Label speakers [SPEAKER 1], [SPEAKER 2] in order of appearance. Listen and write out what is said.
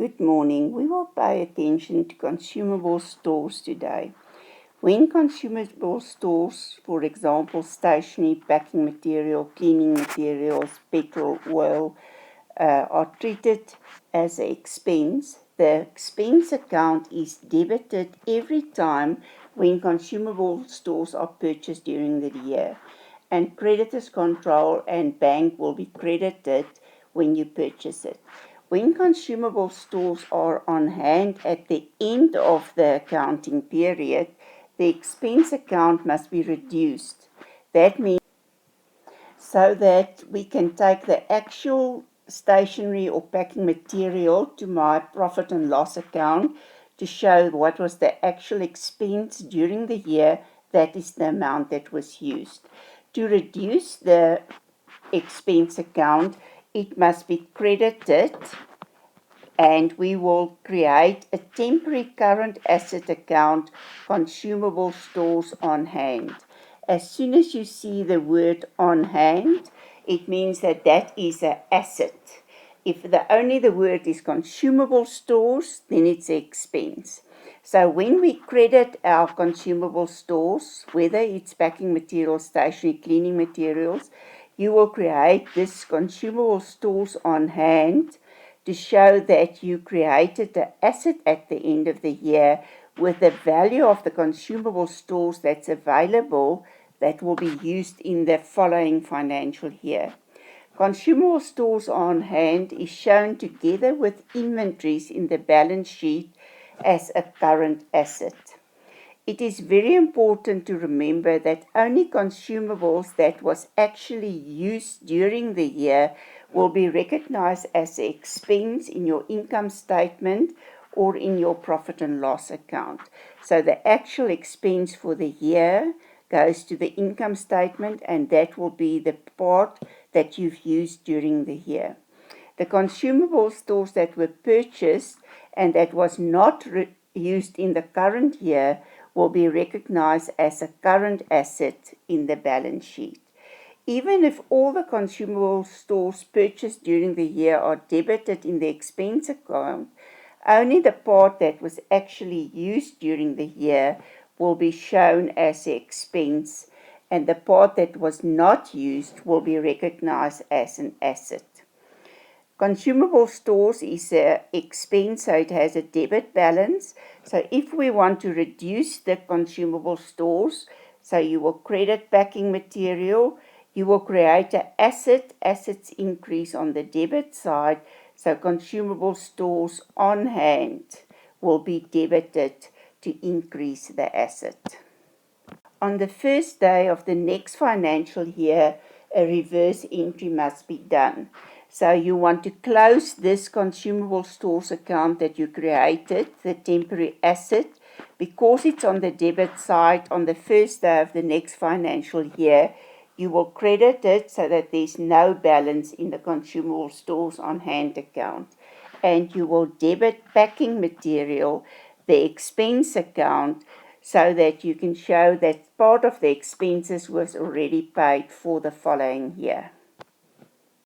[SPEAKER 1] Good morning. We will pay attention to consumable stores today. When consumable stores, for example, stationery, packing material, cleaning materials, petrol, oil, are treated as an expense, the expense account is debited every time when consumable stores are purchased during the year. And creditors control and bank will be credited when you purchase it. When consumable stores are on hand at the end of the accounting period, the expense account must be reduced. That means so that we can take the actual stationery or packing material to my profit and loss account to show what was the actual expense during the year. That is the amount that was used. To reduce the expense account, it must be credited, and we will create a temporary current asset account, consumable stores on hand. As soon as you see the word on hand, it means that that is an asset. If only the word is consumable stores, then it's an expense. So when we credit our consumable stores, whether it's packing materials, stationery, cleaning materials, you will create this consumable stores on hand to show that you created the asset at the end of the year with the value of the consumable stores that's available that will be used in the following financial year. Consumable stores on hand is shown together with inventories in the balance sheet as a current asset. It is very important to remember that only consumables that was actually used during the year will be recognized as an expense in your income statement or in your profit and loss account. So the actual expense for the year goes to the income statement, and that will be the part that you've used during the year. The consumable stores that were purchased and that was not used in the current year will be recognized as a current asset in the balance sheet. Even if all the consumable stores purchased during the year are debited in the expense account, only the part that was actually used during the year will be shown as an expense, and the part that was not used will be recognized as an asset. Consumable stores is an expense, so it has a debit balance. So if we want to reduce the consumable stores, so you will credit packing material, you will create an asset. Assets increase on the debit side, so consumable stores on hand will be debited to increase the asset. On the first day of the next financial year, a reverse entry must be done. So you want to close this consumable stores account that you created, the temporary asset, because it's on the debit side. On the first day of the next financial year, you will credit it so that there's no balance in the consumable stores on hand account. And you will debit packing material, the expense account, so that you can show that part of the expenses was already paid for the following year.